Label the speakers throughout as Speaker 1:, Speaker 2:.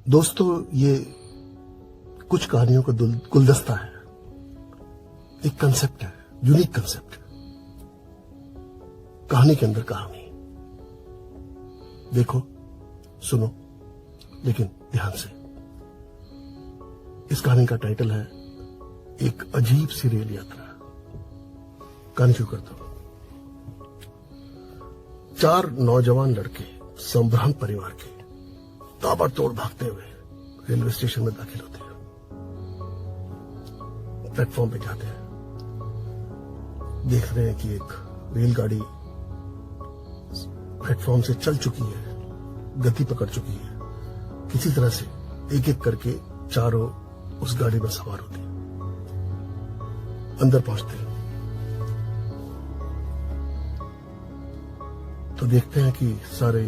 Speaker 1: दोस्तों, ये कुछ कहानियों का गुलदस्ता है, एक कंसेप्ट है, यूनिक कंसेप्ट। कहानी के अंदर कहानी। देखो, सुनो, लेकिन ध्यान से। इस कहानी का टाइटल है एक अजीब सी रेल यात्रा। कहानी शुरू करता हूं। 4 नौजवान लड़के संभ्रांत परिवार के ताबड़तोड़ भागते हुए रेलवे स्टेशन में दाखिल होते हैं। प्लेटफॉर्म पे जाते हैं, देख रहे हैं कि एक रेलगाड़ी प्लेटफॉर्म से चल चुकी है, गति पकड़ चुकी है। किसी तरह से एक एक करके चारों उस गाड़ी में सवार होते हैं। अंदर पहुंचते हैं तो देखते हैं कि सारा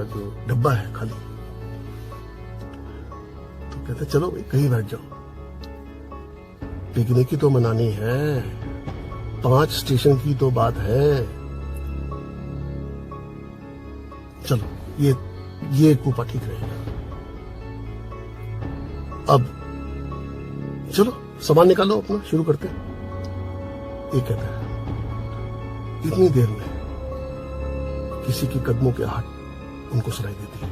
Speaker 1: जो डब्बा है खाली। तो कहते हैं चलो भाई कहीं बैठ जाओ, पिकनिक की तो मनानी है, 5 स्टेशन की तो बात है। चलो ये कूपा ठीक रहेगा। अब चलो सामान निकालो अपना, शुरू करते हैं। ये कहता है इतनी देर में किसी के कदमों की आहट उनको सुनाई देती है।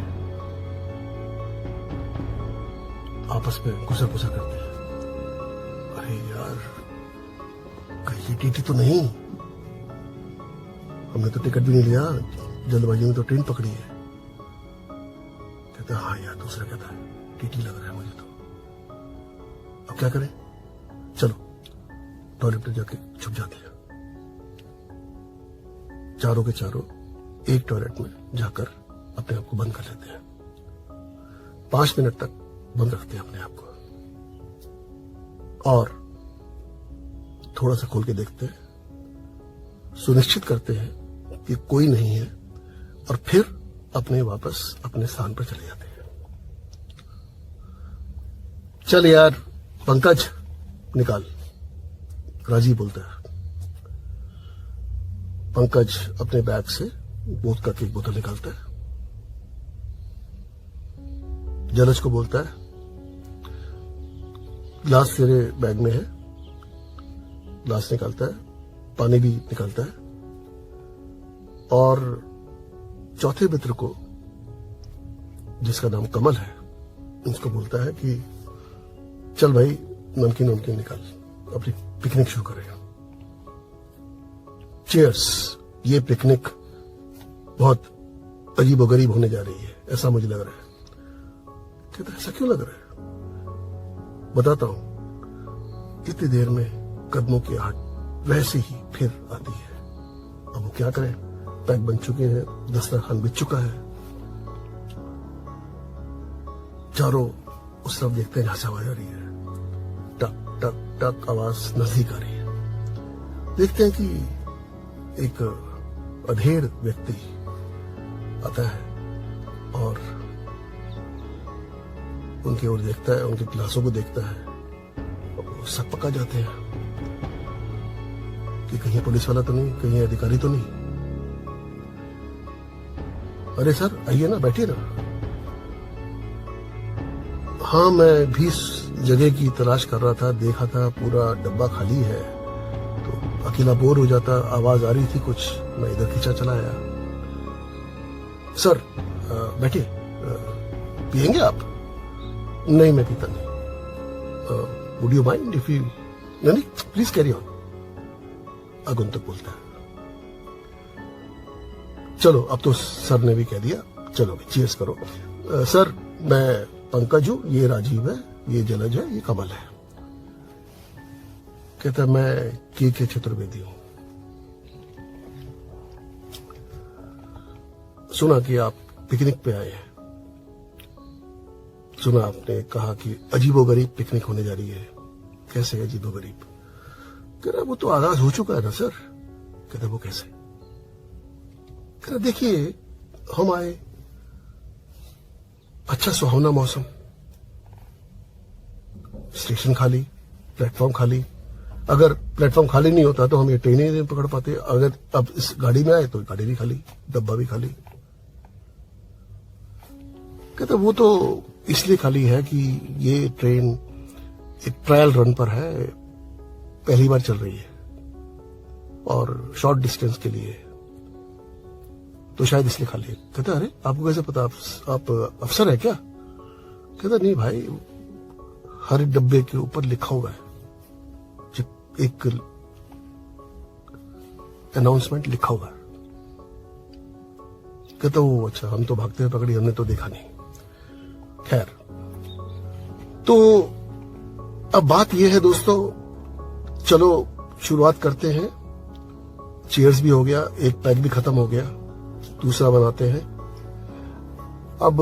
Speaker 1: आपस में गुस्सा करते हैं, अरे यार कहीं टीटी तो नहीं, हमने तो टिकट भी नहीं लिया, जल्दबाजी में तो ट्रेन पकड़ी है। कहते हैं हाँ यार, दूसरा कहता है टीटी लग रहा है मुझे तो, अब क्या करें? चलो टॉयलेट में जाके छुप जाते हैं। चारों के चारों एक टॉयलेट में जाकर अपने आप को बंद कर लेते हैं। 5 मिनट तक बंद रखते हैं अपने आप को और थोड़ा सा खोल के देखते हैं, सुनिश्चित करते हैं कि कोई नहीं है और फिर वापस अपने स्थान पर चले जाते हैं। चल यार पंकज निकाल, राजी बोलता है। पंकज अपने बैग से वोदका की एक बोतल निकालता है, जलज को बोलता है ग्लास तेरे बैग में है। ग्लास निकालता है, पानी भी निकालता है और चौथे मित्र को, जिसका नाम कमल है, उसको बोलता है कि चल भाई नमकीन निकाल, अपनी पिकनिक शुरू करेगा। चीयर्स, ये पिकनिक बहुत अजीबोगरीब होने जा रही है, ऐसा मुझे लग रहा है। कहता है ऐसा क्यों लग रहा है? बताता हूं। इतनी देर में कदमों की आहट वैसे ही फिर आती है। अब वो क्या करें? पैक बन चुके हैं, दस्तरखान बिछ चुका है। चारों उस तरफ देखते हैं जहां से आवाज आ रही है। टक टक टक आवाज नजदीक आ रही है। देखते हैं कि एक अधेड़ व्यक्ति आता है और उनकी ओर देखता है, उनके गिलासों को देखता है और वो सब पका जाते हैं कि कहीं पुलिस वाला तो नहीं, कहीं अधिकारी तो नहीं। अरे सर आइए ना, बैठिए ना। हाँ, मैं भी इस जगह की तलाश कर रहा था, देखा था पूरा डब्बा खाली है, तो अकेला बोर हो जाता, आवाज आ रही थी कुछ, मैं इधर खींचा चला आया। सर बैठिए, पिएंगे आप? नहीं, मैं पीता नहीं। Would you mind if you? नहीं, प्लीज कैरी ऑन, आगंतुक बोलता है। चलो अब तो सर ने भी कह दिया, चलो भाई चीयर्स करो। सर मैं पंकज हूं, ये राजीव है, ये जलज है, ये कमल है। कहता मैं के चतुर्वेदी हूं। सुना कि आप पिकनिक पे आए हैं, सुना आपने कहा कि अजीबोगरीब पिकनिक होने जा रही है। कैसे अजीबोगरीब? कह रहा वो तो आगाज हो चुका है ना सर। कहता वो कैसे? कह रहा देखिए, हम आए, अच्छा सुहावना मौसम, स्टेशन खाली, प्लेटफॉर्म खाली। अगर प्लेटफॉर्म खाली नहीं होता तो हम ये ट्रेन ही नहीं पकड़ पाते। अगर अब इस गाड़ी में आए तो गाड़ी भी खाली, डब्बा भी खाली। कहते वो तो इसलिए खाली है कि ये ट्रेन एक ट्रायल रन पर है, पहली बार चल रही है और शॉर्ट डिस्टेंस के लिए, तो शायद इसलिए खाली है। कहते अरे आपको कैसे पता, आप अफसर है क्या? कहता नहीं भाई, हर डब्बे के ऊपर लिखा हुआ है, एक अनाउंसमेंट लिखा हुआ है। कहता वो अच्छा, हम तो भागते हुए पकड़ी, हमने तो देखा नहीं। खैर, तो अब बात यह है दोस्तों, चलो शुरुआत करते हैं। चीयर्स भी हो गया, एक पैक भी खत्म हो गया, दूसरा बनाते हैं। अब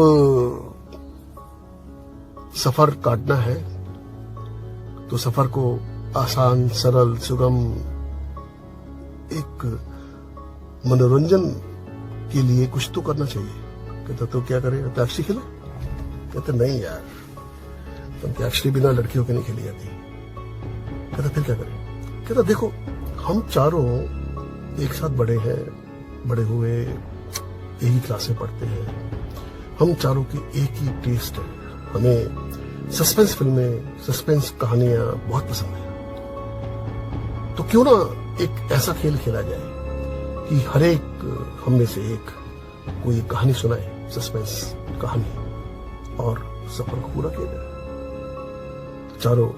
Speaker 1: सफर काटना है, तो सफर को आसान, सरल, सुगम, एक मनोरंजन के लिए कुछ तो करना चाहिए। कहता तो क्या करें, अंताक्षरी खेले? कहते नहीं यार, अंताक्षरी बिना लड़कियों के नहीं खेली जाती। कहता फिर क्या करें? कहता देखो, हम चारों एक साथ बड़े हैं, बड़े हुए, एक ही क्लास में पढ़ते हैं, हम चारों की एक ही टेस्ट है, हमें सस्पेंस फिल्में, सस्पेंस कहानियां बहुत पसंद है। तो क्यों ना एक ऐसा खेल खेला जाए कि हर एक हम में से एक कोई कहानी सुनाए, सस्पेंस कहानी, और सफर को पूरा किया जाए। तो चारों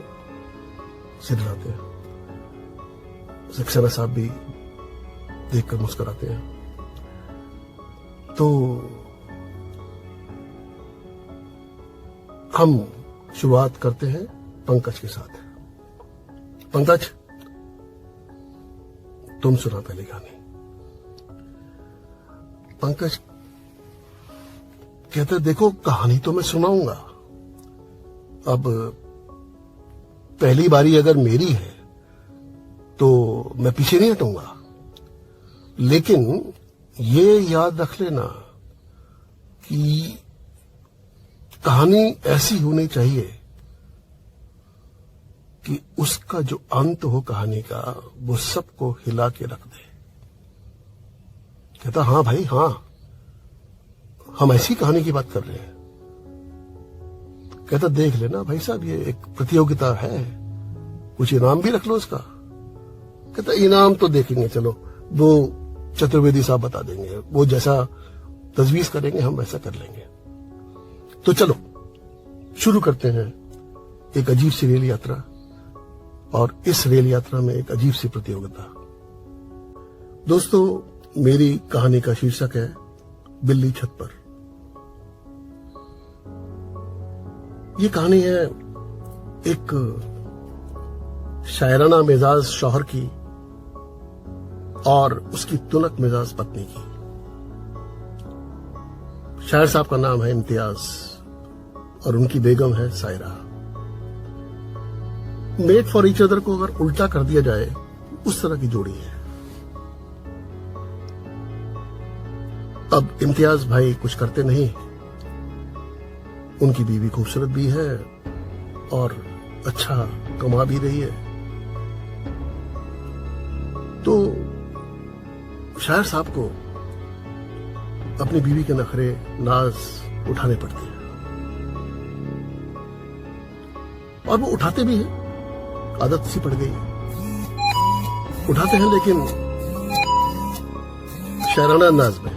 Speaker 1: सिर हिलाते हैं, सक्सेना साहब भी देखकर मुस्कुराते हैं। तो हम शुरुआत करते हैं पंकज के साथ। पंकज, तुम सुना पहले कहानी। पंकज कहते देखो, कहानी तो मैं सुनाऊंगा, अब पहली बारी अगर मेरी है तो मैं पीछे नहीं हटूंगा, लेकिन ये याद रख लेना कि कहानी ऐसी होनी चाहिए कि उसका जो अंत हो कहानी का, वो सबको हिला के रख दे। कहता हाँ भाई हाँ, हम ऐसी कहानी की बात कर रहे हैं। कहता देख लेना भाई साहब, ये एक प्रतियोगिता है, कुछ इनाम भी रख लो उसका। कहता इनाम तो देखेंगे, चलो वो चतुर्वेदी साहब बता देंगे, वो जैसा तजवीज करेंगे हम वैसा कर लेंगे। तो चलो शुरू करते हैं एक अजीब सी रेल यात्रा, और इस रेल यात्रा में एक अजीब सी प्रतियोगिता। दोस्तों, मेरी कहानी का शीर्षक है बिल्ली छत पर। यह कहानी है एक शायराना मिजाज शौहर की और उसकी तुनक मिजाज पत्नी की। शायर साहब का नाम है इम्तियाज और उनकी बेगम है Saira. Made for each other को अगर उल्टा कर दिया जाए, उस तरह की जोड़ी है। अब इम्तियाज भाई कुछ करते नहीं, उनकी बीवी खूबसूरत भी है और अच्छा कमा भी रही है, तो शायर साहब को अपनी बीवी के नखरे नाज उठाने पड़ते हैं, और वो उठाते भी हैं, आदत सी पड़ गई, उठाते हैं, लेकिन शायराना अंदाज में।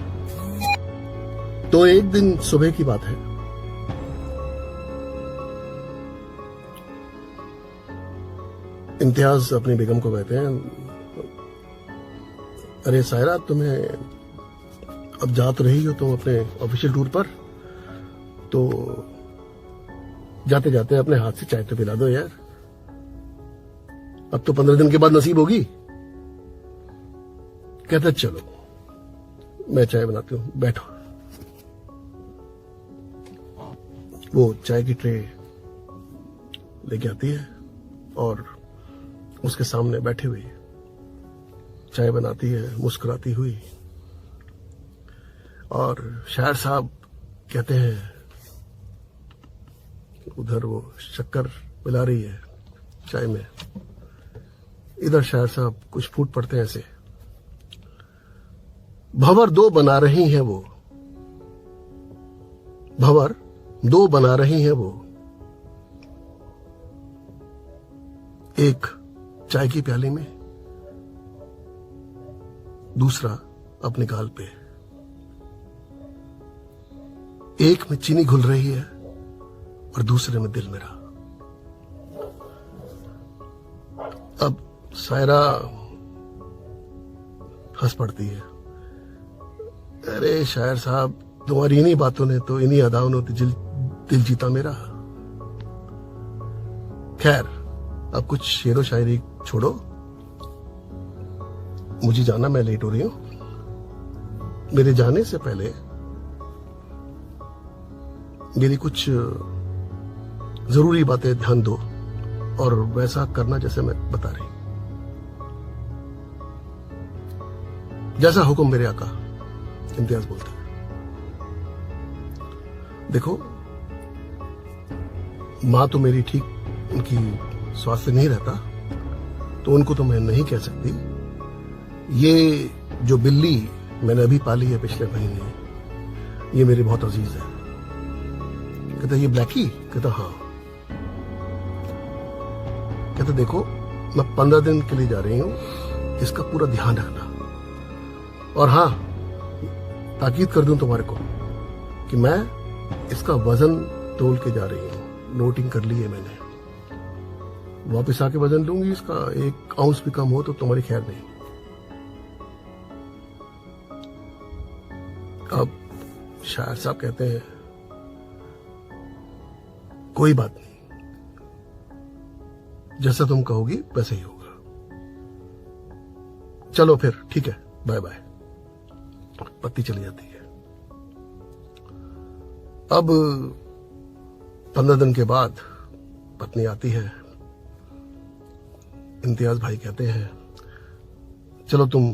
Speaker 1: तो एक दिन सुबह की बात है, इम्तियाज अपनी बेगम को कहते हैं, अरे सायरा, तुम्हें अब जा तो रही हो तुम अपने ऑफिशियल टूर पर, तो जाते जाते अपने हाथ से चाय तो पिला दो यार, अब तो 15 दिन के बाद नसीब होगी। कहते चलो मैं चाय बनाती हूं, बैठो। वो चाय की ट्रे लेके आती है और उसके सामने बैठी हुई चाय बनाती है, मुस्कुराती हुई, और शायर साहब कहते हैं, उधर वो शक्कर मिला रही है चाय में, इधर शायर साहब कुछ फूट पड़ते हैं ऐसे, भंवर 2 बना रही हैं वो, भंवर दो बना रही हैं वो, एक चाय की प्याली में, दूसरा अपने गाल पे। एक में चीनी घुल रही है और दूसरे में दिल मेरा। अब सायरा हंस पड़ती है। अरे शायर साहब, तुम्हारी इन्हीं बातों ने तो, इन्हीं अदाओं ने तो दिल जीता मेरा। खैर, अब कुछ शेरो शायरी छोड़ो, मुझे जाना, मैं लेट हो रही हूं। मेरे जाने से पहले मेरी कुछ जरूरी बातें ध्यान दो और वैसा करना जैसे मैं बता रही। जैसा हुक्म मेरे आका, इम्तियाज बोलता है। देखो, मां तो मेरी ठीक, उनकी स्वास्थ्य नहीं रहता, तो उनको तो मैं नहीं कह सकती। ये जो बिल्ली मैंने अभी पाली है पिछले महीने, ये मेरी बहुत अजीज है। कहता ये ब्लैकी? कहता हाँ। कहता देखो, मैं 15 दिन के लिए जा रही हूं, इसका पूरा ध्यान रखना। और हाँ, ताकीद कर दूं तुम्हारे को कि मैं इसका वजन तोल के जा रही हूं, नोटिंग कर ली है मैंने। वापस आके वजन लूंगी इसका, 1 आउंस भी कम हो तो तुम्हारी खैर नहीं। अब शायर साहब कहते हैं कोई बात नहीं, जैसा तुम कहोगी वैसे ही होगा। चलो फिर ठीक है, बाय बाय। पत्ती चली जाती है। अब 15 दिन के बाद पत्नी आती है। इम्तियाज भाई कहते हैं चलो तुम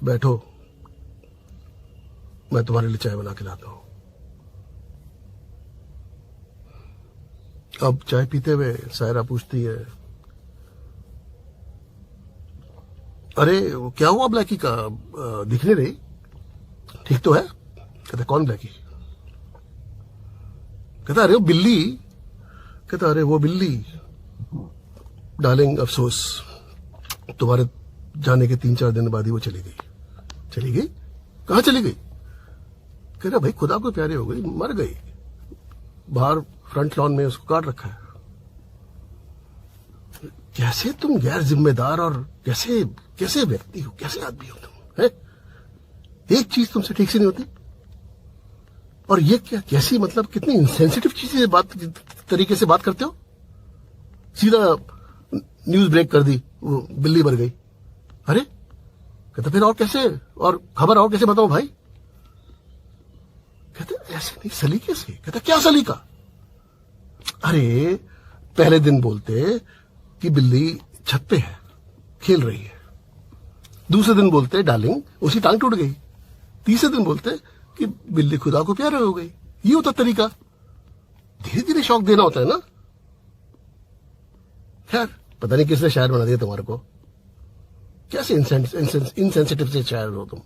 Speaker 1: बैठो, मैं तुम्हारे लिए चाय बना के लाता हूं। अब चाय पीते हुए सायरा पूछती है, अरे क्या हुआ ब्लैकी का, दिख नहीं रही, ठीक तो है? कहता कौन ब्लैकी? कहता अरे वो बिल्ली। कहता अरे वो बिल्ली डार्लिंग, अफसोस तुम्हारे जाने के 3-4 दिन बाद ही वो चली गई। चली गई? कहां चली गई? कह रहा भाई खुदा को प्यारी हो गई, मर गई, बाहर फ्रंट लॉन में उसको काट रखा है। कैसे तुम गैर जिम्मेदार और कैसे कैसे व्यक्ति हो, कैसे आदमी हो तुम, है? एक चीज तुमसे ठीक से नहीं होती, और ये क्या, कैसी मतलब कितनी इंसेंसिटिव चीजें तरीके से बात करते हो। सीधा न्यूज ब्रेक कर दी, वो बिल्ली मर गई। अरे कहते फिर और कैसे, और खबर और कैसे बताओ भाई? कहते ऐसे नहीं, सलीके से। कहता क्या सलीका? अरे पहले दिन बोलते कि बिल्ली छत पे है, खेल रही है। दूसरे दिन बोलते डार्लिंग उसकी टांग टूट गई। तीसरे दिन बोलते कि बिल्ली खुदा को प्यारी हो गई। ये होता तरीका, धीरे धीरे शौक देना होता है ना। खैर, पता नहीं किसने शायर बना दिया तुम्हारे को, कैसे इनसेंसिटिव से शायर हो तुम।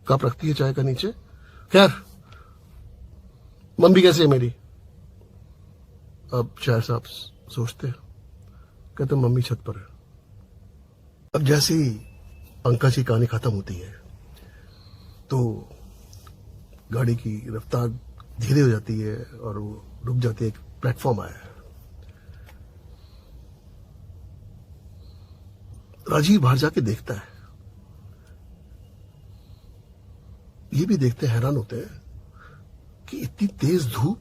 Speaker 1: कप रखती है चाय का नीचे। खैर, मम्मी कैसी है मेरी? अब शायर साहब सोचते हैं, कहते मम्मी छत पर है। अब जैसे ही पंकज की कहानी खत्म होती है तो गाड़ी की रफ्तार धीरे हो जाती है और वो रुक जाती है। एक प्लेटफॉर्म आया है। राजीव बाहर जाके देखता है। ये भी देखते हैरान होते हैं कि इतनी तेज धूप,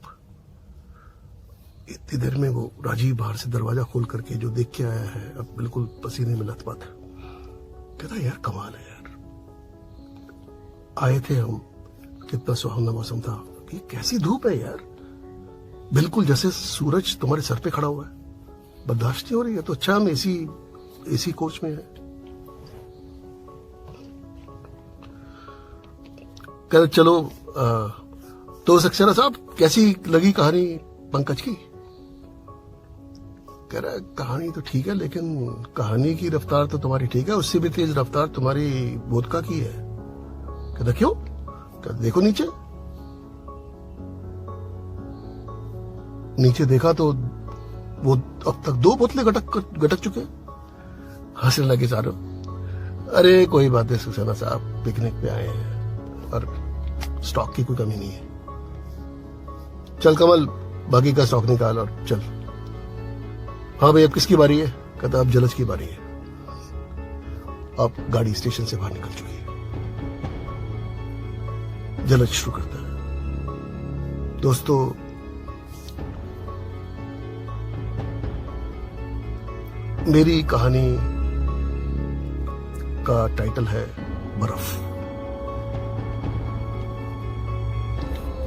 Speaker 1: इतनी देर में वो राजीव बाहर से दरवाजा खोल करके जो देख के आया है, अब बिल्कुल पसीने में लथपथ। कहता यार कमाल है यार, आए थे हम, कितना सुहावना मौसम था, ये कैसी धूप है यार, बिल्कुल जैसे सूरज तुम्हारे सर पे खड़ा हुआ है, बर्दाश्त नहीं हो रही है। तो अच्छा हम एसी कोच में है। कह चलो तो सक्सेना साहब कैसी लगी कहानी पंकज की? कह रहा है कहानी तो ठीक है, लेकिन कहानी की रफ्तार तो तुम्हारी ठीक है, उससे भी तेज रफ्तार तुम्हारी वोदका की है। कहता कहता क्यों? कहता देखो नीचे। नीचे देखा तो वो अब तक 2 बोतलें गटक चुके। हंसने लगे चारों। अरे कोई बात नहीं सक्सेना साहब, पिकनिक पे आए हैं और स्टॉक की कोई कमी नहीं है। चल कमल, बाकी का स्टॉक निकाल और चल। हाँ भाई, अब किसकी बारी है? कहता अब जलज की बारी है। अब गाड़ी स्टेशन से बाहर निकल चुकी है। जलज शुरू करता है। दोस्तों, मेरी कहानी का टाइटल है बर्फ।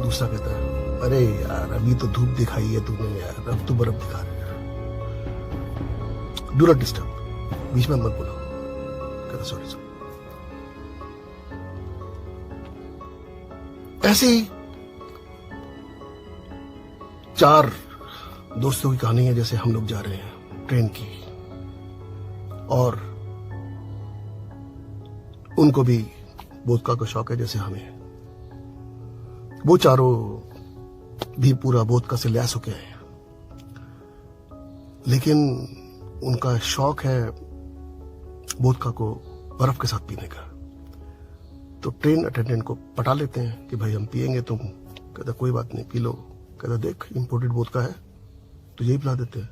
Speaker 1: दूसरा कहता है अरे यार, अभी तो धूप दिखाई है तूने यार, अब तो बर्फ दिखा रहे यार। डू नॉट डिस्टर्ब, बीच में मत बोलो। कहता सॉरी। ऐसे ही 4 दोस्तों की कहानी है। जैसे हम लोग जा रहे हैं ट्रेन की, और उनको भी वोदका का शौक है जैसे हमें। वो चारों भी पूरा वोदका से लैस होके हैं, लेकिन उनका शौक है वोदका को बर्फ के साथ पीने का। तो ट्रेन अटेंडेंट को पटा लेते हैं कि भाई हम पिएंगे, तुम। कहता कोई बात नहीं, पी लो। कहता देख, इंपोर्टेड वोदका है, तो यही पिला देते हैं।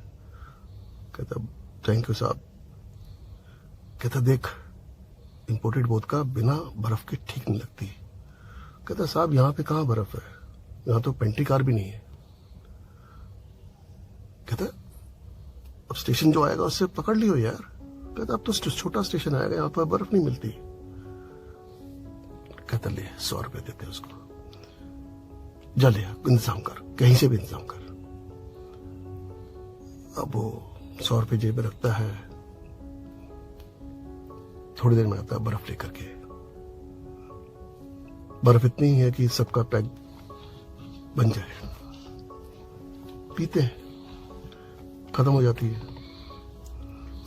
Speaker 1: कहता थैंक यू साहब। कहता देख, इंपोर्टेड वोदका बिना बर्फ के ठीक नहीं लगती। कहता साहब यहाँ पे कहाँ बर्फ है, यहाँ तो पेंट्री कार भी नहीं है। कहता अब स्टेशन जो आएगा उससे पकड़ लियो यार। कहता अब तो छोटा स्टेशन आएगा, यहाँ पर बर्फ नहीं मिलती। कहता ले 100 रुपए देते उसको, जा ले इंतजाम कर, कहीं से भी इंतजाम कर। अब वो 100 रुपए जेब में रखता है। थोड़ी देर में आता है बर्फ लेकर के। बर्फ इतनी है कि सबका पैक बन जाए। पीते हैं, खत्म हो जाती है,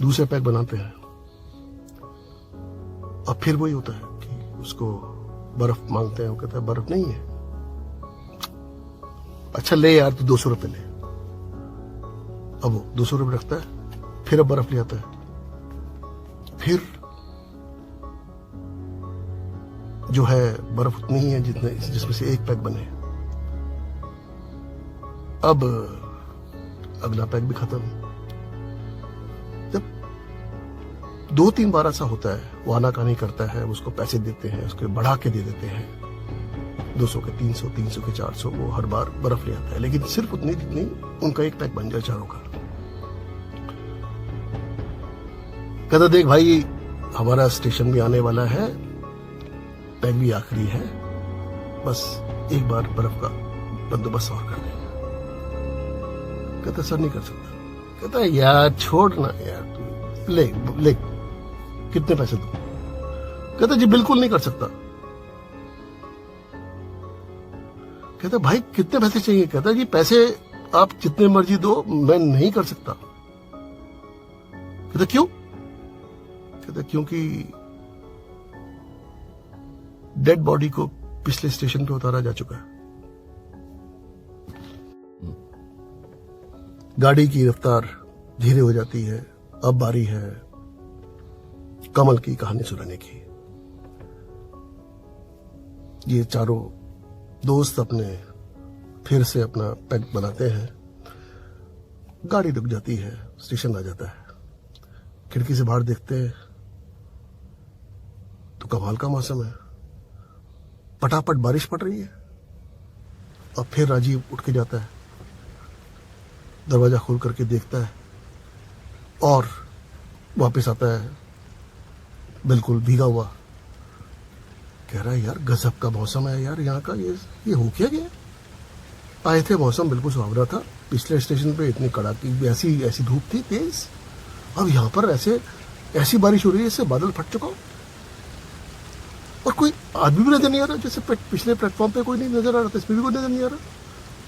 Speaker 1: दूसरे पैक बनाते हैं। अब फिर वही होता है कि उसको बर्फ मांगते हैं। वो कहता है बर्फ नहीं है। अच्छा ले यार, तो 200 रुपए ले। अब वो 200 रुपए रखता है, फिर अब बर्फ ले आता है। फिर जो है बर्फ उतनी ही है जिसमें से एक पैक बने। अब अगला पैक भी खत्म। जब 2-3 बार ऐसा होता है, वो आनाकानी करता है, उसको पैसे देते हैं, उसको बढ़ा के दे देते हैं, 200 के 300, 300 के 400। वो हर बार बर्फ ले आता है, लेकिन सिर्फ उतनी जितनी उनका एक पैक बन जाए चारों का। कहता देख भाई, हमारा स्टेशन भी आने वाला है, पैक भी आखिरी है, बस एक बार बर्फ का बंदोबस्त और कर देंगे। कहता सर नहीं कर सकता। कहता यार छोड़ ना यार, तू ले कितने पैसे दूं? कहता जी बिल्कुल नहीं कर सकता। कहता भाई कितने पैसे चाहिए? कहता जी पैसे आप जितने मर्जी दो, मैं नहीं कर सकता। कहता क्यों? कहता क्योंकि डेड बॉडी को पिछले स्टेशन पे उतारा जा चुका है। गाड़ी की रफ्तार धीरे हो जाती है। अब बारी है कमल की कहानी सुनाने की। ये चारों दोस्त अपने फिर से अपना पैक बनाते हैं। गाड़ी रुक जाती है, स्टेशन आ जाता है। खिड़की से बाहर देखते हैं तो कमाल का मौसम है, पटापट बारिश पड़ रही है। अब फिर राजीव उठ के जाता है, दरवाजा खोल करके देखता है और वापस आता है बिल्कुल भीगा हुआ। कह रहा है यार गजब का मौसम है यार यहाँ का, ये हो क्या गया? आए थे मौसम बिल्कुल सुहावना था, पिछले स्टेशन पे इतनी कड़ाकी ऐसी धूप थी तेज, अब यहाँ पर ऐसी बारिश हो रही है, इससे बादल फट चुका हो और कोई आदमी भी नजर नहीं आ रहा। जैसे पिछले प्लेटफॉर्म पे कोई नहीं नजर आ रहा था, इसमें भी कोई नजर नहीं आ रहा।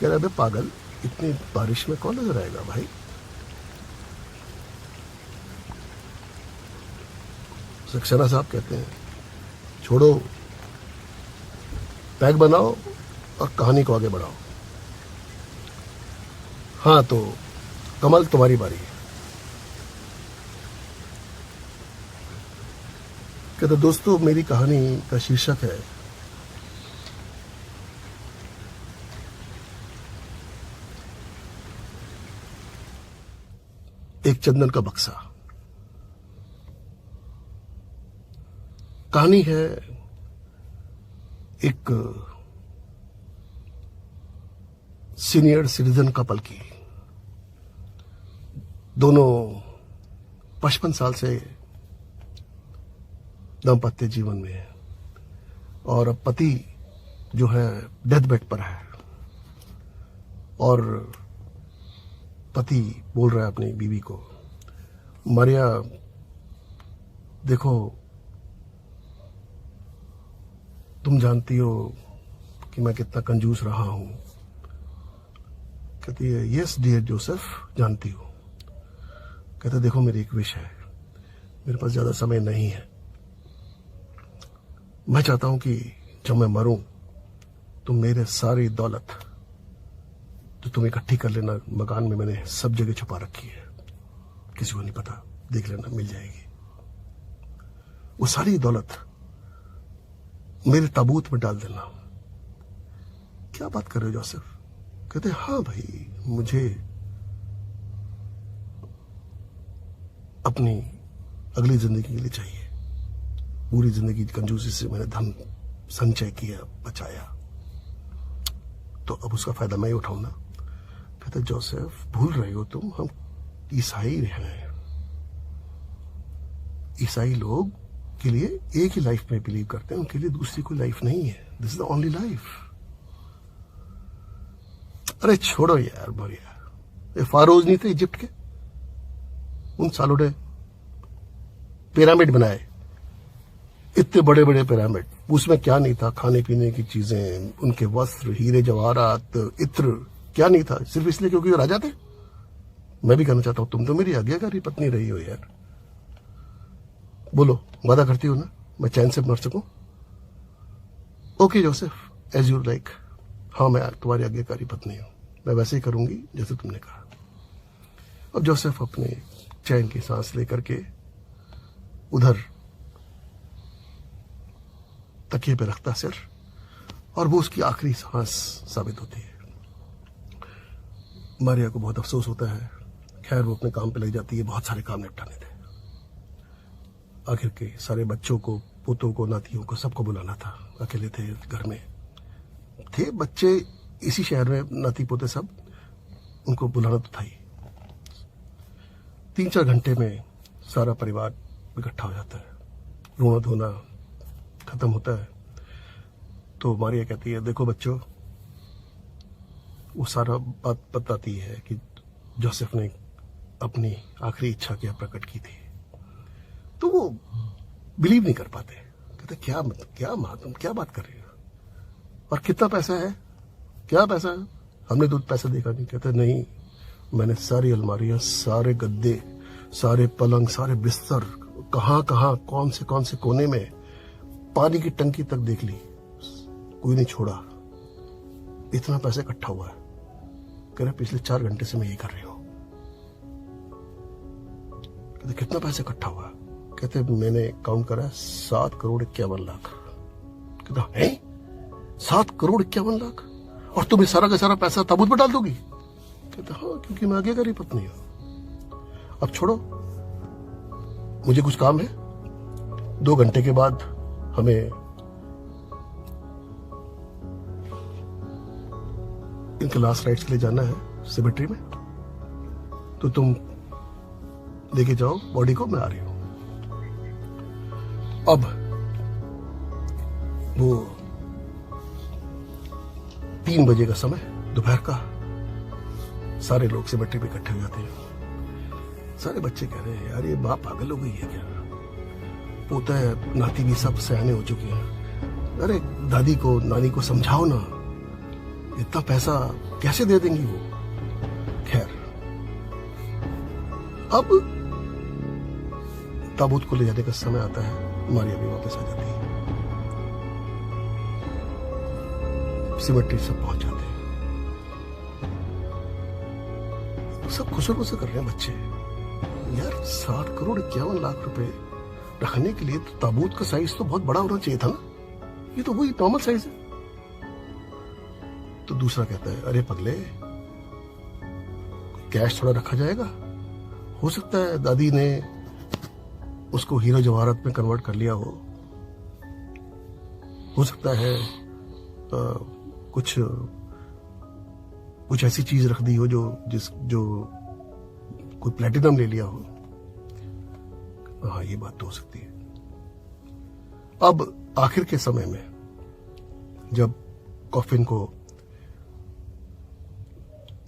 Speaker 1: कह रहा है पागल, इतनी बारिश में कौन नजर आएगा भाई? सक्सेना साहब कहते हैं छोड़ो, पैक बनाओ और कहानी को आगे बढ़ाओ। हाँ तो कमल, तुम्हारी बारी है। कहते दोस्तों, मेरी कहानी का शीर्षक है एक चंदन का बक्सा। कहानी है एक सीनियर सिटीजन कपल की। दोनों 55 साल से दाम्पत्य जीवन में है और अब पति जो है डेथ बेड पर है और पति बोल रहा है अपनी बीवी को, मारिया देखो, तुम जानती हो कि मैं कितना कंजूस रहा हूं। कहती है यस डियर जोसेफ, जानती हो। कहते देखो, मेरी एक विश है, मेरे पास ज्यादा समय नहीं है। मैं चाहता हूं कि जब मैं मरूं तो मेरे सारी दौलत तो तुम इकट्ठी कर लेना। मकान में मैंने सब जगह छुपा रखी है, किसी को नहीं पता, देख लेना, मिल जाएगी। वो सारी दौलत मेरे ताबूत में डाल देना। क्या बात कर रहे हो जोसेफ? कहते हाँ भाई, मुझे अपनी अगली जिंदगी के लिए चाहिए। पूरी जिंदगी कंजूसी से मैंने धन संचय किया, बचाया, तो अब उसका फायदा मैं ही उठाऊं ना। कहते जोसेफ, भूल रहे हो तुम, हम ईसाई हैं। ईसाई लोग के लिए एक ही लाइफ में बिलीव करते हैं, उनके लिए दूसरी कोई लाइफ नहीं है। This is the only life. अरे छोड़ो यार बढ़िया, ये फारोज नहीं थे इजिप्ट के, उन सालों ने पिरामिड बनाए, इतने बड़े बड़े पिरामिड, उसमें क्या नहीं था? खाने पीने की चीजें, उनके वस्त्र, हीरे जवाहरात, इत्र, क्या नहीं था? सिर्फ इसलिए क्योंकि वो राजा थे। मैं भी कहना चाहता हूं, तुम तो मेरी आज्ञाकारी पत्नी रही हो यार। बोलो, वादा करती हो ना मैं चैन से मर सकूं? Okay Joseph, as you like. हाँ, मैं तुम्हारी आज्ञाकारी पत्नी हूं, मैं वैसे ही करूंगी जैसे तुमने कहा। अब जोसेफ अपने चैन की सांस लेकर के उधर तकिए पे रखता सिर, और वो उसकी आखिरी सांस साबित होती है। मारिया को बहुत अफसोस होता है। खैर, वो अपने काम पे लग जाती है, बहुत सारे काम निपटाने थे। आखिर के सारे बच्चों को, पोतों को, नातियों को, सबको बुलाना था। अकेले थे, घर में थे बच्चे, इसी शहर में नाती पोते सब, उनको बुलाना तो था ही। 3-4 घंटे में सारा परिवार इकट्ठा हो जाता है, रोना धोना खत्म होता है। तो मारिया कहती है देखो बच्चों, वो सारा बात बताती है कि जोसेफ ने अपनी आखिरी इच्छा क्या प्रकट की थी। तो वो बिलीव नहीं कर पाते। कहते क्या मतलब, क्या माँ तुम क्या बात कर रही हो? और कितना पैसा है? क्या पैसा है? हमने तो पैसा देखा नहीं। कहते नहीं, मैंने सारी अलमारियां, सारे गद्दे, सारे पलंग, सारे बिस्तर, कहां कहां, कौन से कोने में, पानी की टंकी तक देख ली, कोई नहीं छोड़ा। इतना पैसा इकट्ठा हुआ है। कह रहे पिछले 4 घंटे से मैं यही कर रही हूं। कहते कितना पैसा इकट्ठा हुआ? कहते मैंने काउंट करा 7 करोड़ 51 लाख। कहता है 7 करोड़ 51 लाख, और तुम इस सारा का सारा पैसा ताबूत में डाल दोगी? कहता हाँ, क्योंकि मैं आज्ञाकारी पत्नी हूं। अब छोड़ो, मुझे कुछ काम है। 2 घंटे के बाद हमें इनके लास्ट राइट्स के लिए जाना है सेमेट्री में, तो तुम लेके जाओ बॉडी को, मैं आ रही हूं। अब वो 3 बजे का समय, दोपहर का, सारे लोग सेमेट्री पे इकट्ठे हो जाते हैं। सारे बच्चे कह रहे हैं यार ये बाप पागल हो गई है क्या? पोता है, नाती भी सब सयाने हो चुके हैं। अरे दादी को, नानी को समझाओ ना, इतना पैसा कैसे दे देंगी वो? खैर, अब ताबूत को ले जाने का समय आता है। मारिया भी वापस आ जाती है। सिमेट्री सब पहुंच जाते हैं। सब खुशर से कर रहे हैं बच्चे। यार 60,51,00,000 रुपए रखने के लिए तो ताबूत का साइज तो बहुत बड़ा होना चाहिए था ना, ये तो वही नॉर्मल साइज है। तो दूसरा कहता है अरे पगले, कैश थोड़ा रखा जाएगा, हो सकता है दादी ने उसको हीरो जवाहरात में कन्वर्ट कर लिया हो सकता है कुछ ऐसी चीज रख दी हो जो कोई प्लेटिनम ले लिया हो। हाँ, ये बात तो हो सकती है। अब आखिर के समय में जब कॉफिन को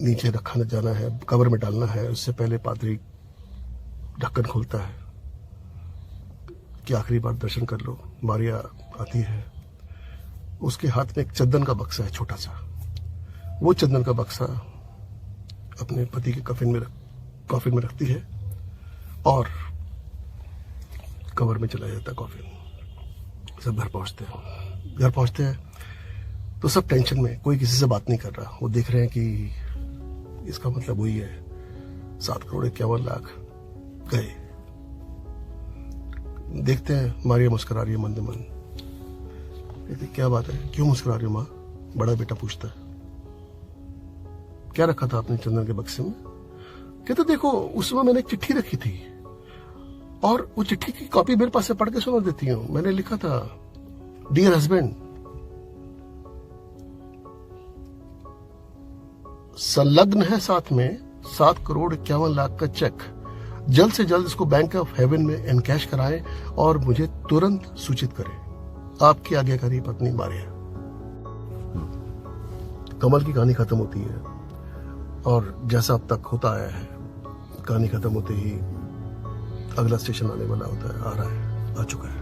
Speaker 1: नीचे रखा जाना है, कब्र में डालना है, उससे पहले पादरी ढक्कन खोलता है कि आखिरी बार दर्शन कर लो। मारिया आती है, उसके हाथ में एक चंदन का बक्सा है छोटा सा। वो चंदन का बक्सा अपने पति के कॉफिन में रखती है और कब्र में चला जाता है कॉफिन। सब घर पहुंचते हैं तो सब टेंशन में, कोई किसी से बात नहीं कर रहा। वो देख रहे हैं कि इसका मतलब वही है 7,51,00,000 गए। देखते हैं मारिया मुस्कुरा रही है मंद मन। कहती क्या बात है, क्यों मुस्कुरा रही हो माँ? बड़ा बेटा पूछता है क्या रखा था आपने चंदन के बक्से में? कहते देखो उसमें मैंने एक चिट्ठी रखी थी और वो चिट्ठी की कॉपी मेरे पास से पढ़ के सुना देती हूँ। मैंने लिखा था डियर हस्बैंड, संलग्न है साथ में 7,51,00,000 का चेक। जल्द से जल्द इसको बैंक ऑफ हेवन में एनकैश कराएं और मुझे तुरंत सूचित करें। आपकी आज्ञाकारी पत्नी मारिया। कमल की कहानी खत्म होती है और जैसा अब तक होता आया है, कहानी खत्म होते ही अगला स्टेशन आने वाला होता है, आ चुका है।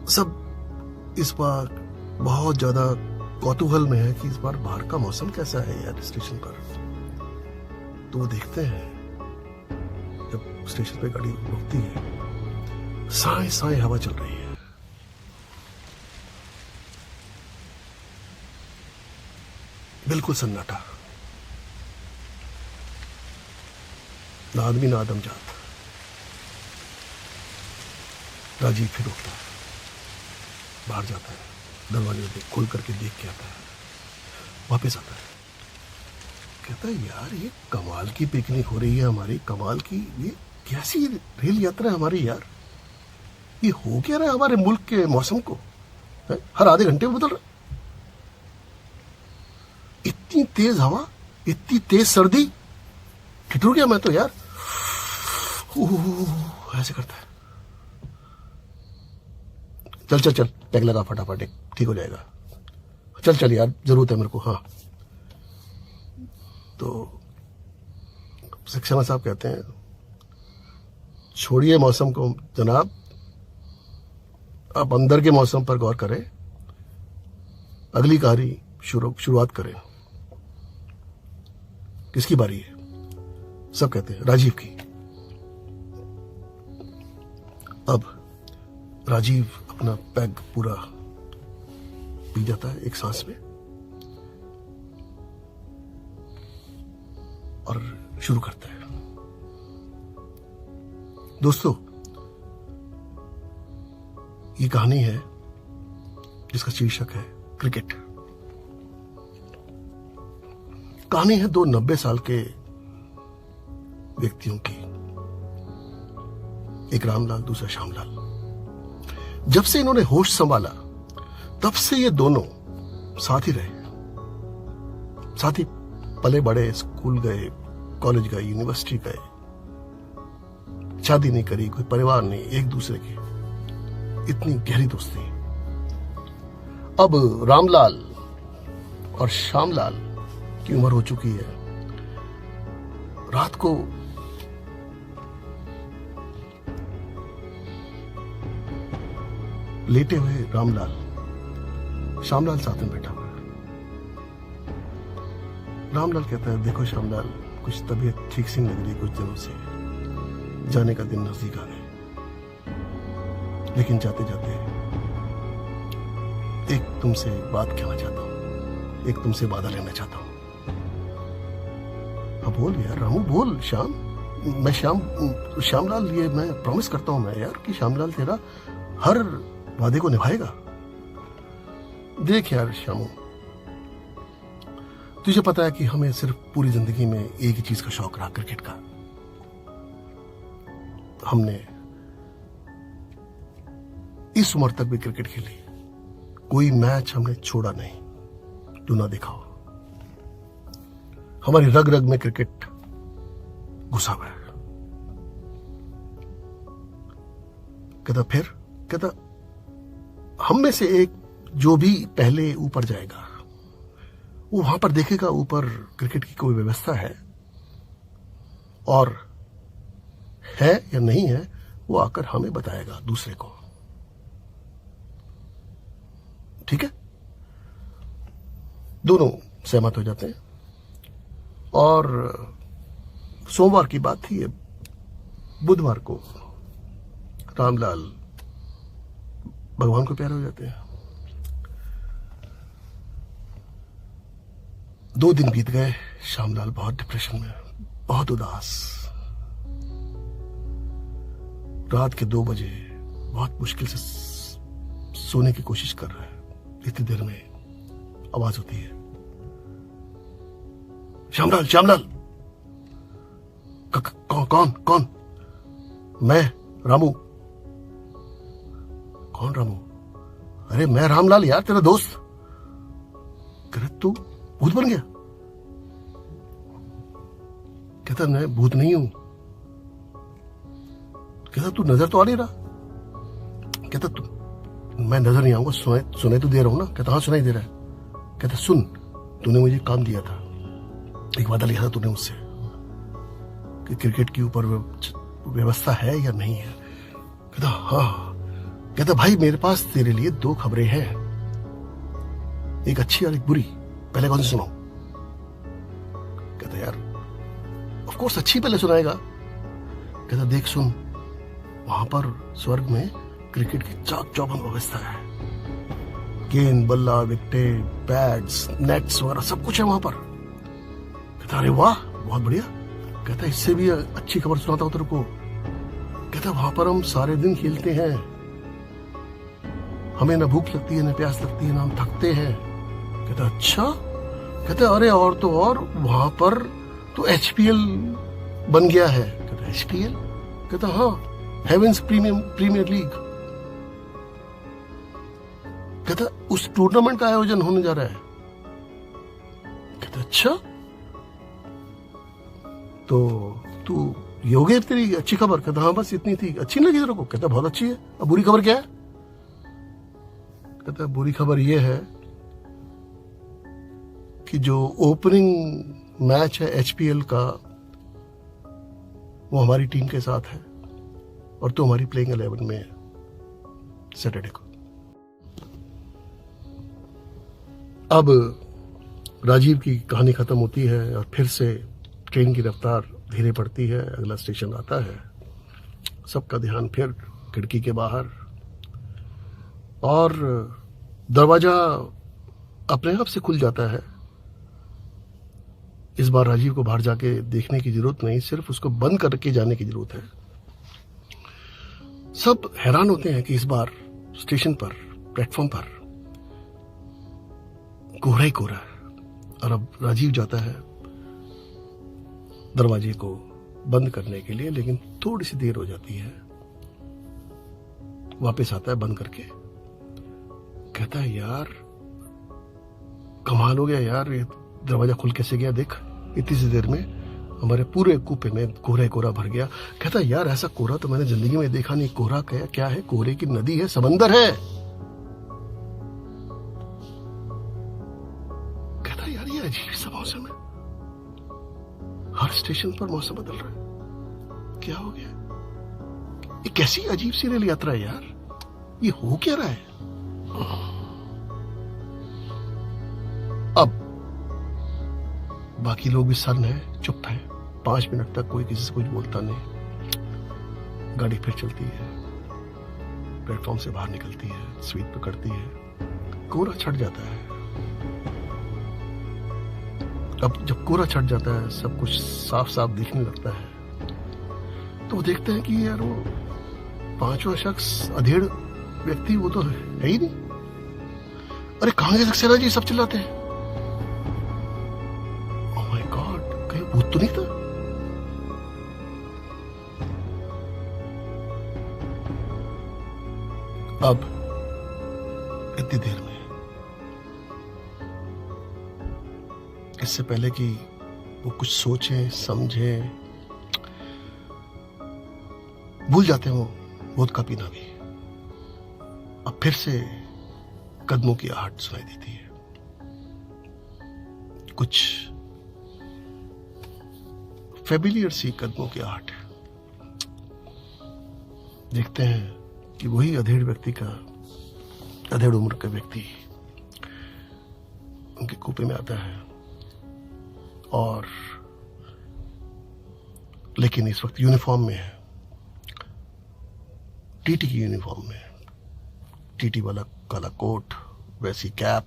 Speaker 1: सब इस बार बहुत ज्यादा कौतूहल में है कि इस बार बाहर का मौसम कैसा है यार स्टेशन पर। तो वो देखते हैं जब स्टेशन पे गाड़ी रुकती है, साए साए हवा चल रही है। बिल्कुल सन्नाटा, ना आदमी ना आदम जात। राजीव फिर उठता है, बाहर जाता है, दरवाजे पे खोल करके देख के आता है, वापस आता है, कहता है यार ये कमाल की पिकनिक हो रही है हमारी, कमाल की ये कैसी रेल यात्रा है हमारी यार। ये हो क्या रहा है हमारे मुल्क के मौसम को, हर आधे घंटे में बदल रहा। इतनी तेज हवा, इतनी तेज सर्दी, ठिठुर गया मैं तो यार। ऐसे करता है, चल चल चल टैग लगा फटाफट, ठीक हो जाएगा, चल चल यार जरूरत है मेरे को। हाँ, तो सक्सेना साहब कहते हैं छोड़िए मौसम को जनाब, आप अंदर के मौसम पर गौर करें, अगली कहानी शुरुआत करें। किसकी बारी है? सब कहते हैं राजीव की। अब राजीव अपना पैग पूरा पी जाता है एक सांस में और शुरू करता है। दोस्तों, ये कहानी है जिसका शीर्षक है क्रिकेट। कहानी है दो 90 साल के व्यक्तियों की, एक रामलाल दूसरा श्यामलाल। जब से इन्होंने होश संभाला तब से ये दोनों साथ ही रहे, साथ ही पले बड़े, स्कूल गए, कॉलेज गए, यूनिवर्सिटी गए, शादी नहीं करी, कोई परिवार नहीं, एक दूसरे के, इतनी गहरी दोस्ती। अब रामलाल और श्यामलाल की उम्र हो चुकी है। रात को लेटे हुए रामलाल, श्यामलाल साथ में बैठा हुआ है। रामलाल कहता है देखो श्यामलाल, कुछ तबीयत ठीक सी लग रही कुछ दिनों से, जाने का दिन नजदीक आ गए, लेकिन जाते जाते एक तुमसे बात कहना चाहता हूं, एक तुमसे वादा लेना चाहता हूं। हाँ बोल यार रामू, बोल। मैं श्यामलाल, ये मैं प्रॉमिस करता हूं मैं यार कि श्यामलाल तेरा हर वादे को निभाएगा। देख यार श्यामू, तुझे पता है कि हमें सिर्फ पूरी जिंदगी में एक ही चीज का शौक रहा, क्रिकेट का। हमने इस उम्र तक भी क्रिकेट खेली, कोई मैच हमने छोड़ा नहीं, तू ना दिखा हो। हमारी रग रग में क्रिकेट घुसा हुआ है। कहता हम में से एक जो भी पहले ऊपर जाएगा वो वहां पर देखेगा ऊपर क्रिकेट की कोई व्यवस्था है, और है या नहीं है वो आकर हमें बताएगा, दूसरे को। ठीक है, दोनों सहमत हो जाते हैं। और सोमवार की बात थी, बुधवार को रामलाल भगवान को प्यारे हो जाते हैं। 2 दिन बीत गए, श्यामलाल बहुत डिप्रेशन में, बहुत उदास। रात के 2 बजे बहुत मुश्किल से सोने की कोशिश कर रहा है। इतनी देर में आवाज होती है, श्यामलाल। कौन? मैं रामू। कौन रामू? अरे मैं रामलाल यार, तेरा दोस्त। कह तू भूत बन गया? कहता मैं भूत नहीं हूं। कहता तू नजर तो आ नहीं रहा। कहता तू, मैं नजर नहीं आऊंगा, सुनाई तो दे रहा हूं ना। कहता हाँ सुनाई दे रहा है। कहता सुन, तूने मुझे काम दिया था, एक वादा लिया था तूने मुझसे कि क्रिकेट के ऊपर व्यवस्था है या नहीं है। कहता हाँ। कहता भाई मेरे पास तेरे लिए 2 खबरें हैं, एक अच्छी और एक बुरी। पहले कौन सी सुनाऊं? कहता यार ऑफ कोर्स अच्छी पहले सुनाएगा। कहता देख सुन, वहां पर स्वर्ग में क्रिकेट की चाक चौबंद व्यवस्था है, गेंद, बल्ला, विकेट, बैट्स, नेट्स वगैरह सब कुछ है वहां पर। कहता अरे वाह बहुत बढ़िया। कहता इससे भी अच्छी खबर सुनाता हूं तेरे को। कहता वहां पर हम सारे दिन खेलते हैं, हमें ना भूख लगती है ना प्यास लगती है ना हम थकते हैं। कहता अच्छा। कहता अरे और तो और वहां पर तो HPL बन गया है। कहता HPL? कहता हाँ, हेवेंस प्रीमियर लीग। कहता उस टूर्नामेंट का आयोजन होने जा रहा है। कहता अच्छा, तो तू ये हो गई तेरी अच्छी खबर? कहता हाँ बस इतनी थी। अच्छी नहीं लगी तेरे को? कहता बहुत अच्छी है। अब बुरी खबर क्या है? कहता बुरी खबर ये है कि जो ओपनिंग मैच है HPL का वो हमारी टीम के साथ है, और तो हमारी प्लेइंग 11 में है सैटरडे को। अब राजीव की कहानी खत्म होती है और फिर से ट्रेन की रफ्तार धीरे पड़ती है। अगला स्टेशन आता है, सबका ध्यान फिर खिड़की के बाहर, और दरवाजा अपने आप से खुल जाता है। इस बार राजीव को बाहर जाके देखने की जरूरत नहीं, सिर्फ उसको बंद करके जाने की जरूरत है। सब हैरान होते हैं कि इस बार स्टेशन पर, प्लेटफॉर्म पर कोहरा ही कोहरा है। और अब राजीव जाता है दरवाजे को बंद करने के लिए, लेकिन थोड़ी सी देर हो जाती है। वापस आता है बंद करके। कहता है यार कमाल हो गया यार, ये दरवाजा खुल कैसे गया? देख इतनी सी देर में हमारे पूरे कूपे में कोहरा कोहरा भर गया। कहता यार ऐसा कोहरा तो मैंने जिंदगी में देखा नहीं। कोहरा क्या है? कोहरे की नदी है, समंदर है। कहता यार ये अजीब सा मौसम है, हर स्टेशन पर मौसम बदल रहा है, क्या हो गया? ये कैसी अजीब सी रेल यात्रा है यार, ये हो क्या रहा है? अब बाकी लोग भी सन्न है, चुप है। 5 मिनट तक कोई किसी से कुछ बोलता नहीं। गाड़ी फिर चलती है, प्लेटफॉर्म से बाहर निकलती है, सीट पकड़ती है, कोहरा छट जाता है। अब जब कोहरा छट जाता है, सब कुछ साफ साफ दिखने लगता है, तो वो देखते हैं कि यार वो पांचवा शख्स अधेड़ व्यक्ति वो तो है ही नहीं। अरे कहां गए सक्सेना जी, सब चिल्लाते हैं। ओह माय गॉड, कहीं भूत तो नहीं था? अब इतनी देर में, इससे पहले कि वो कुछ सोचे समझे, भूल जाते हो वोदका पीना भी। अब फिर से कदमों की आहट सुनाई देती है। कुछ फेमिलियर सी कदमों की आहट। देखते हैं कि वही अधेड़ व्यक्ति का, अधेड़ उम्र का व्यक्ति उनके कूपे में आता है, और लेकिन इस वक्त यूनिफॉर्म में है, टीटी की यूनिफॉर्म में। टीटी वाला काला कोट, वैसी कैप,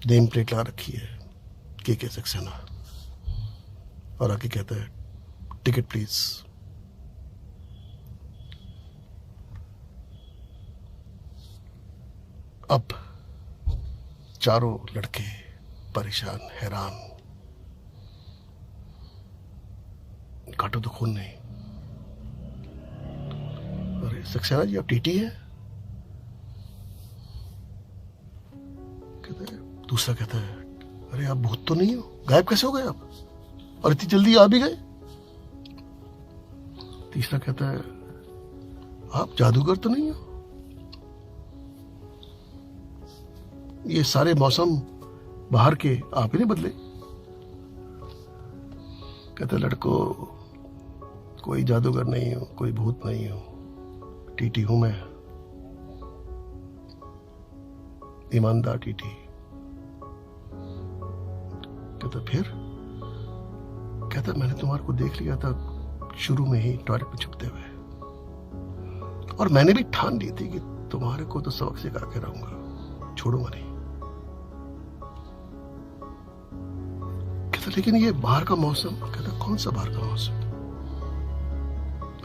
Speaker 1: नेम प्लेट लगा रखी है के सक्सेना, और आके कहता है टिकट प्लीज। अब चारों लड़के परेशान, हैरान। काटो तो खून नहीं। अरे सक्सेना जी, आप टीटी है? दूसरा कहता है अरे आप भूत तो नहीं हो, गायब कैसे हो गए आप, और इतनी जल्दी आ भी गए? तीसरा कहता है आप जादूगर तो नहीं हो? ये सारे मौसम बाहर के आप ही नहीं बदले? कहता लड़को, कोई जादूगर नहीं हो, कोई भूत नहीं हो, टीटी हूं मैं, ईमानदार टीटी। कहता फिर? कहता मैंने तुम्हारे को देख लिया था शुरू में ही टॉयलेट में छुपते हुए, और मैंने भी ठान ली थी कि तुम्हारे को तो सबक सिखा के रहूंगा, छोड़ूंगा नहीं। कहता लेकिन ये बाहर का मौसम। कहता कौन सा बाहर का मौसम?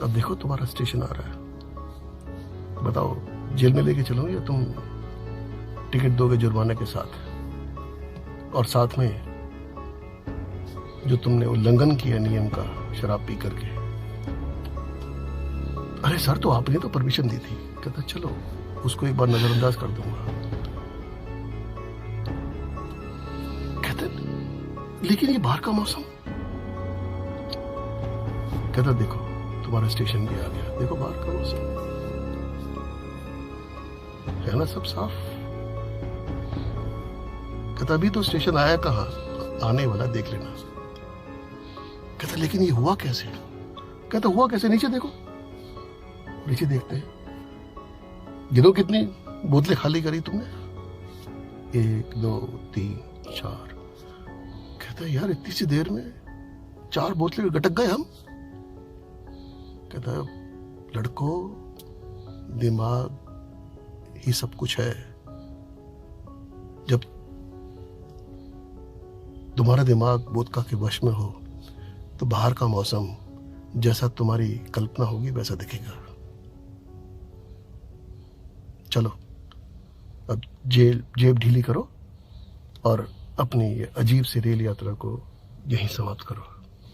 Speaker 1: अब देखो तुम्हारा स्टेशन आ रहा है, बताओ जेल में लेके चलो या तुम टिकट दोगे जुर्माने के साथ, और साथ में जो तुमने उल्लंघन किया नियम का शराब पी करके। अरे सर, तो आपने तो परमिशन दी थी। कहता चलो उसको एक बार नजरअंदाज कर दूंगा। कहते लेकिन ये बाहर का मौसम। कहता देखो तुम्हारा स्टेशन भी आ गया, देखो बाहर का मौसम है ना, सब साफ। कहता अभी तो स्टेशन आया कहां, आने वाला, देख लेना। कहता लेकिन ये हुआ कैसे? कहता हुआ कैसे, नीचे देखो। नीचे देखते हैं, गिनो कितनी बोतलें खाली करी तुमने? 1 2 3 4। कहता यार इतनी सी देर में 4 बोतलें गटक गए हम। कहता लड़को, दिमाग ही सब कुछ है। जब तुम्हारा दिमाग वोदका के वश में हो तो बाहर का मौसम जैसा तुम्हारी कल्पना होगी वैसा दिखेगा। चलो अब जेब ढीली करो और अपनी अजीब सी रेल यात्रा को यहीं समाप्त करो।